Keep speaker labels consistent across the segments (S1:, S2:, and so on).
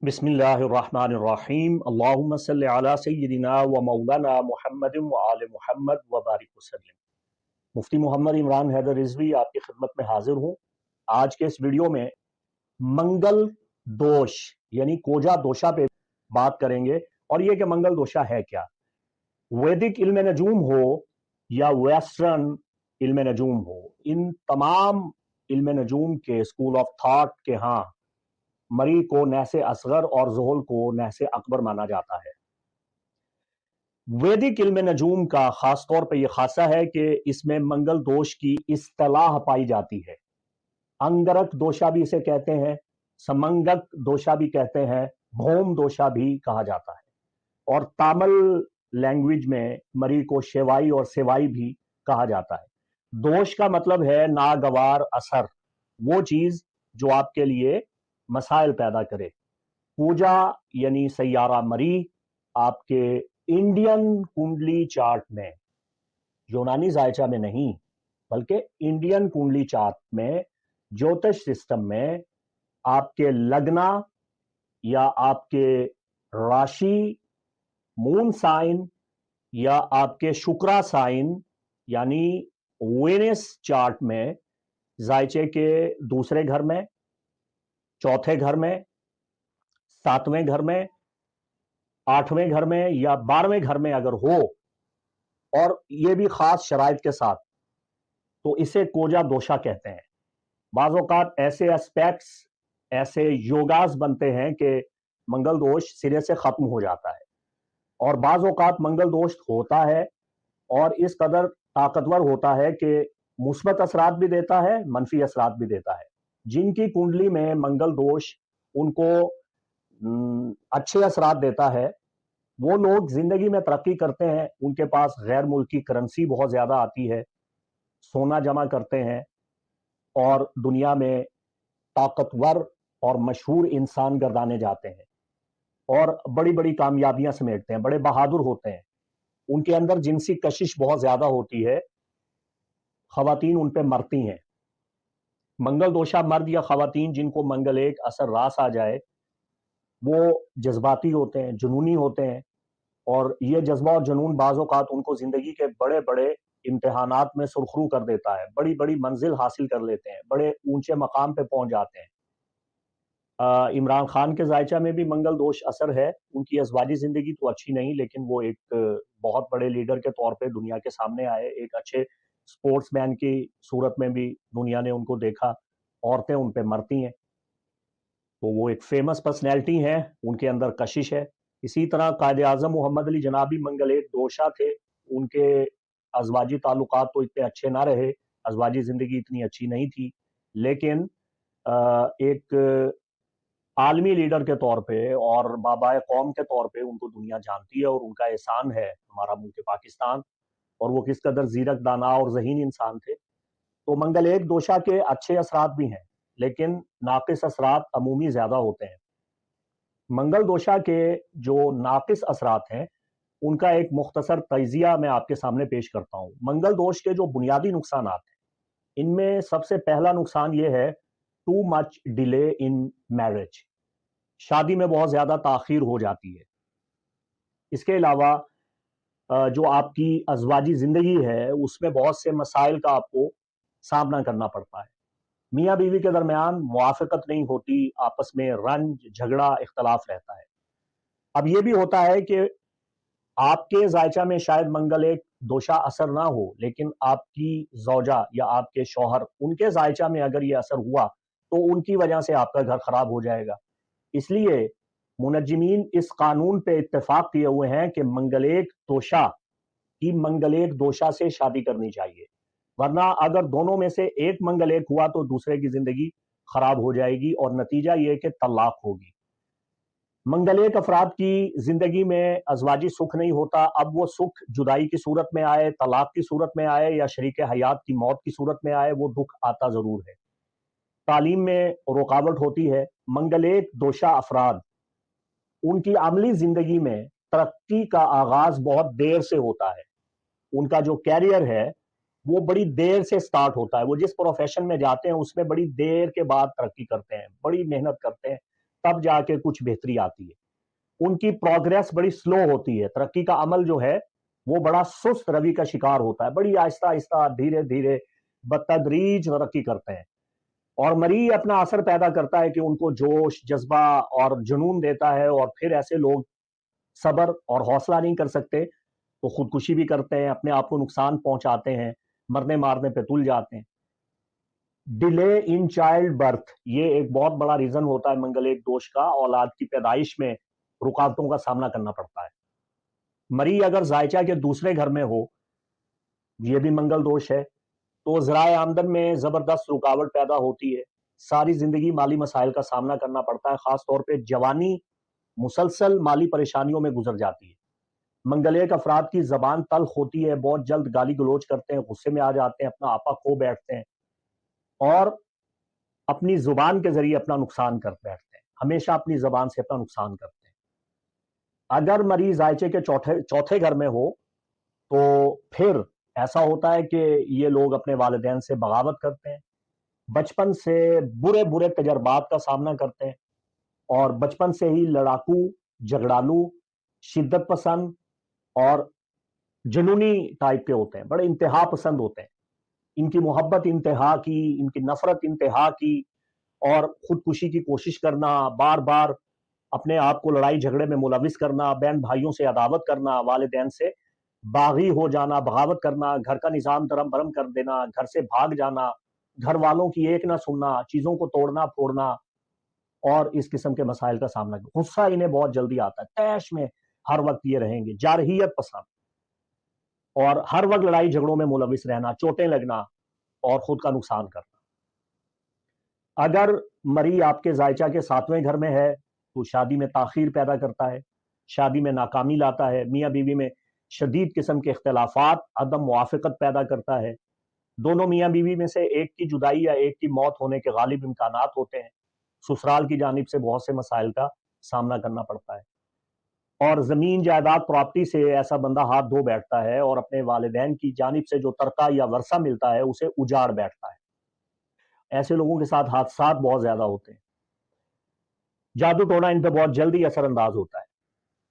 S1: बिस्मिल्लाहिर्रहमानिर्रहीम अल्लाहुम्मा सल्लि अला सय्यिदिना व मौलाना मुहम्मद व आले मुहम्मद व बारिक वसल्लम। मुफ्ती मोहम्मद इमरान हैदर रिजवी आपकी खिदमत में हाजिर हूँ। आज के इस वीडियो में मंगल दोष यानी कोजा दोषा पे बात करेंगे। और ये कि मंगल दोषा है क्या। वैदिक इल्म नजूम हो या वेस्टर्न इल्म नजूम हो, इन तमाम इल्म नजूम के स्कूल ऑफ थॉट के यहाँ मरी को नहसे असगर और ज़ुहल को नहसे अकबर माना जाता है। वैदिक इल्म नजूम का खास तौर पर यह खासा है कि इसमें मंगल दोष की इस्तिलाह पाई जाती है। अंगरक दोषा भी इसे कहते हैं, समंगक दोषा भी कहते हैं, भौम दोषा भी कहा जाता है। और तामिल लैंग्वेज में मरी को शेवाई और सेवाई भी कहा जाता है। दोष का मतलब है नागवार असर, वो चीज जो आपके लिए मसाइल पैदा करे। पूजा यानी सैयारा मरी आपके इंडियन कुंडली चार्ट में, यूनानी जायचा में नहीं बल्कि इंडियन कुंडली चार्ट में, ज्योतिष सिस्टम में आपके लग्ना या आपके राशि मून साइन या आपके शुक्रा साइन यानी वेनस चार्ट में जायचे के दूसरे घर में, चौथे घर में, सातवें घर में, आठवें घर में या 12वें घर में अगर हो, और ये भी खास शराइत के साथ, तो इसे कोजा दोषा कहते हैं। बाज़ औक़ात ऐसे एस्पेक्ट्स, ऐसे योगास बनते हैं कि मंगल दोष सिरे से खत्म हो जाता है। और बाज़ औक़ात मंगल दोष होता है और इस कदर ताकतवर होता है कि मुस्बत असरात भी देता है, मनफी असरात भी देता है। जिनकी कुंडली में मंगल दोष उनको अच्छे असरात देता है, वो लोग जिंदगी में तरक्की करते हैं, उनके पास गैर मुल्की करेंसी बहुत ज्यादा आती है, सोना जमा करते हैं और दुनिया में ताकतवर और मशहूर इंसान गर्दाने जाते हैं और बड़ी बड़ी कामयाबियां समेटते हैं, बड़े बहादुर होते हैं। उनके अंदर जिनसी कशिश बहुत ज्यादा होती है, खवातीन उन पे मरती हैं। मंगल दोषा मर्द या खवातीन जिनको मंगल एक असर रास आ जाए, वो जज्बाती होते हैं, जुनूनी होते हैं, और ये जज्बा और जुनून बाज़ औक़ात उनको जिंदगी के बड़े बड़े इम्तिहानात में सुरखरू कर देता है, बड़ी बड़ी मंजिल हासिल कर लेते हैं, बड़े ऊंचे मकाम पे पहुंच जाते हैं। इमरान खान के जायचा में भी मंगल दोष असर है। उनकी अज़वाजी जिंदगी तो अच्छी नहीं, लेकिन वो एक बहुत बड़े लीडर के तौर पे दुनिया के सामने आए, एक अच्छे स्पोर्ट्समैन की सूरत में भी दुनिया ने उनको देखा। औरतें उन पे मरती हैं, तो वो एक फेमस पर्सनैलिटी हैं, उनके अंदर कशिश है। इसी तरह कायदे आज़म मोहम्मद अली जनाबी मंगल एक दोषा थे। उनके अज़वाजी ताल्लुकात तो इतने अच्छे ना रहे, अज़वाजी जिंदगी इतनी अच्छी नहीं थी, लेकिन एक आलमी लीडर के तौर पे और बाबाए कौम के तौर पे उनको दुनिया जानती है और उनका एहसान है हमारा मुल्क पाकिस्तान, और वो किस कदर जीरक, दाना और ज़हीन इंसान थे। तो मंगल एक दोषा के अच्छे असरात भी हैं, लेकिन नाकिस असरात अमूमी ज्यादा होते हैं। मंगल दोषा के जो नाकिस असरात हैं, उनका एक मुख्तसर तजिया मैं आपके सामने पेश करता हूँ। मंगल दोष के जो बुनियादी नुकसान हैं, इनमें सबसे पहला नुकसान ये है, too much delay in marriage, शादी में बहुत ज्यादा ताखीर हो जाती है। इसके अलावा जो आपकी अज़वाजी जिंदगी है, उसमें बहुत से मसाइल का आपको सामना करना पड़ता है। मियाँ बीवी के दरमियान मुआफ़क़त नहीं होती, आपस में रंज, झगड़ा, इख्तलाफ रहता है। अब ये भी होता है कि आपके जायचा में शायद मंगल एक दोषा असर ना हो, लेकिन आपकी ज़ौजा या आपके शौहर, उनके जायचा में अगर ये असर हुआ तो उनकी वजह से आपका घर खराब हो जाएगा। इसलिए मुनज्जिमीन इस कानून पे इत्तेफाक किए हुए हैं कि मंगलेक दोषा की मंगलेक दोषा से शादी करनी चाहिए, वरना अगर दोनों में से एक मंगलेक हुआ तो दूसरे की जिंदगी खराब हो जाएगी और नतीजा ये कि तलाक होगी। मंगलेक अफराद की जिंदगी में अज़वाजी सुख नहीं होता। अब वो सुख जुदाई की सूरत में आए, तलाक की सूरत में आए या शरीक हयात की मौत की सूरत में आए, वो दुख आता जरूर है। तालीम में रुकावट होती है। मंगलेक दोषा अफराद, उनकी अमली जिंदगी में तरक्की का आगाज बहुत देर से होता है। उनका जो कैरियर है वो बड़ी देर से स्टार्ट होता है। वो जिस प्रोफेशन में जाते हैं उसमें बड़ी देर के बाद तरक्की करते हैं, बड़ी मेहनत करते हैं, तब जाके कुछ बेहतरी आती है। उनकी प्रोग्रेस बड़ी स्लो होती है, तरक्की का अमल जो है वो बड़ा सुस्त रवि का शिकार होता है, बड़ी आहिस्ता आहिस्ता धीरे धीरे बतदरीज तरक्की करते हैं। और मरी अपना असर पैदा करता है कि उनको जोश, जज्बा और जुनून देता है, और फिर ऐसे लोग सब्र और हौसला नहीं कर सकते तो खुदकुशी भी करते हैं, अपने आप को नुकसान पहुंचाते हैं, मरने मारने पे तुल जाते हैं। डिले इन चाइल्ड बर्थ, ये एक बहुत बड़ा रीजन होता है मंगल एक दोष का। औलाद की पैदाइश में रुकावटों का सामना करना पड़ता है। मरी अगर जायचा के दूसरे घर में हो, ये भी मंगल दोष है, तो ज़राए आमदन में जबरदस्त रुकावट पैदा होती है। सारी जिंदगी माली मसाइल का सामना करना पड़ता है, खास तौर पे जवानी मुसलसल माली परेशानियों में गुजर जाती है। मंगल एक अफराद की जबान तल्ख होती है, बहुत जल्द गाली गलोच करते हैं, गुस्से में आ जाते हैं, अपना आपा खो बैठते हैं और अपनी जुबान के जरिए अपना नुकसान कर बैठते हैं, हमेशा अपनी जबान से अपना नुकसान करते हैं। अगर मरीज जायचे के चौथे घर में हो तो फिर ऐसा होता है कि ये लोग अपने वालिदैन से बगावत करते हैं, बचपन से बुरे बुरे तजर्बात का सामना करते हैं और बचपन से ही लड़ाकू, झगड़ालू, शिद्दत पसंद और जुनूनी टाइप के होते हैं, बड़े इंतहा पसंद होते हैं। इनकी मोहब्बत इंतहा की, इनकी नफरत इंतहा की, और खुदकुशी की कोशिश करना, बार बार अपने आप को लड़ाई झगड़े में मुलविस करना, बहन भाइयों से अदावत करना, वालिदैन से बागी हो जाना, बगावत करना, घर का निज़ाम दरम बरम कर देना, घर से भाग जाना, घर वालों की एक ना सुनना, चीजों को तोड़ना फोड़ना और इस किस्म के मसाइल का सामना। गुस्सा इन्हें बहुत जल्दी आता है, तैश में हर वक्त ये रहेंगे, जारहियत पसंद और हर वक्त लड़ाई झगड़ों में मुलविस रहना, चोटें लगना और खुद का नुकसान करना। अगर मरी आपके जायचा के 7वें घर में है तो शादी में ताखीर पैदा करता है, शादी में नाकामी लाता है, मियाँ बीवी में शदीद किस्म के इख्तलाफात, अदम मुआफ़क़त पैदा करता है। दोनों मियाँ बीवी में से एक की जुदाई या एक की मौत होने के गालिब इम्कानात होते हैं। ससुराल की जानिब से बहुत से मसाइल का सामना करना पड़ता है और ज़मीन जायदाद प्रॉपर्टी से ऐसा बंदा हाथ धो बैठता है और अपने वालिदैन की जानिब से जो तरका या वर्सा मिलता है उसे उजाड़ बैठता है। ऐसे लोगों के साथ हादसात बहुत ज्यादा होते हैं। जादू टोना इन पे बहुत जल्दी असरअंदाज होता है।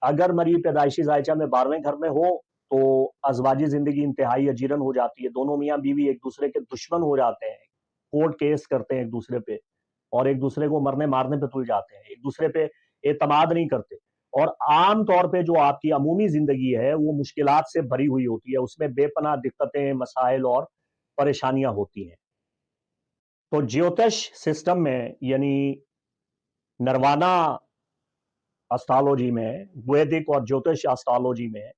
S1: अगर मरी पैदाइशी जायचा में 12वें घर में हो तो अजवाजी जिंदगी इंतहाई अजीरन हो जाती है। दोनों मियाँ बीवी एक दूसरे के दुश्मन हो जाते हैं, कोर्ट केस करते हैं एक दूसरे पे और एक दूसरे को मरने मारने पे तुल जाते हैं, एक दूसरे पे एतमाद नहीं करते और आम तौर पे जो आपकी अमूमी जिंदगी है वो मुश्किलात से भरी हुई होती है, उसमें बेपनाह दिक्कतें, मसाइल और परेशानियां होती हैं। तो ज्योतिष सिस्टम में यानी नरवाना एस्ट्रोलॉजी में, वैदिक और ज्योतिष एस्ट्रोलॉजी में,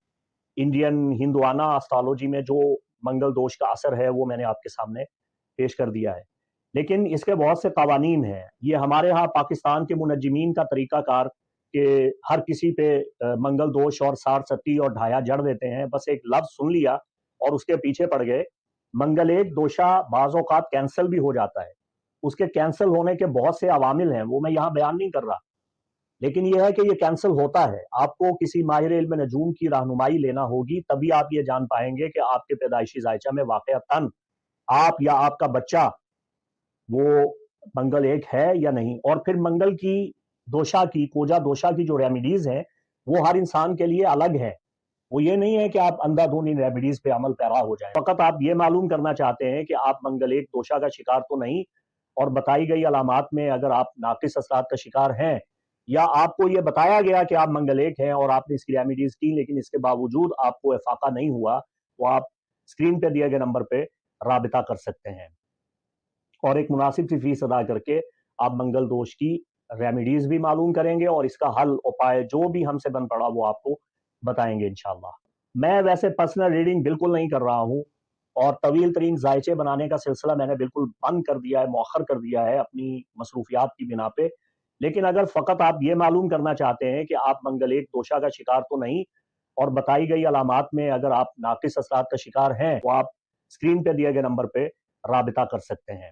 S1: इंडियन हिंदुआना एस्ट्रोलॉजी में जो मंगल दोष का असर है वो मैंने आपके सामने पेश कर दिया है। लेकिन इसके बहुत से कवानीन हैं। ये हमारे यहाँ पाकिस्तान के मुनज्जिमीन का तरीकाकार कि हर किसी पे मंगल दोष और सार सती और ढाया जड़ देते हैं। बस एक लफ्ज सुन लिया और उसके पीछे पड़ गए। मंगल एक दोषा बाज़ औक़ात कैंसल भी हो जाता है। उसके कैंसल होने के बहुत से अवामिल हैं, वो मैं यहाँ बयान नहीं कर रहा। लेकिन यह है कि ये कैंसल होता है। आपको किसी माहिर इल्म नजूम की रहनुमाई लेना होगी, तभी आप ये जान पाएंगे कि आपके पैदाइशी जायचा में वाक़अतन आप या आपका बच्चा वो मंगल एक है या नहीं। और फिर मंगल की दोषा की, कोजा दोषा की जो रेमेडीज हैं वो हर इंसान के लिए अलग है। वो ये नहीं है कि आप अंधाधुंध इन रेमेडीज पे अमल पैरा हो जाए। फकत आप ये मालूम करना चाहते हैं कि आप मंगल एक दोषा का शिकार तो नहीं, और बताई गई अलामात में अगर आप नाकिस असरात का शिकार हैं या आपको ये बताया गया कि आप मंगल एक हैं और आपने इसकी रेमेडीज की लेकिन इसके बावजूद आपको इफाका नहीं हुआ, तो आप स्क्रीन पे दिए गए नंबर पे राबिता कर सकते हैं और एक मुनासिब सी फीस अदा करके आप मंगल दोष की रेमेडीज भी मालूम करेंगे और इसका हल उपाय जो भी हमसे बन पड़ा वो आपको बताएंगे इंशाल्लाह। मैं वैसे पर्सनल रीडिंग बिल्कुल नहीं कर रहा हूँ और तवील तरीन जायचे बनाने का सिलसिला मैंने बिल्कुल बंद कर दिया है, मौखर कर दिया है अपनी मसरूफियात की बिना पे। लेकिन अगर फकत आप ये मालूम करना चाहते हैं कि आप मंगल एक दोषा का शिकार तो नहीं और बताई गई अलामात में अगर आप नाकिस असरात का शिकार हैं, तो आप स्क्रीन पे दिए गए नंबर पे राबिता कर सकते हैं।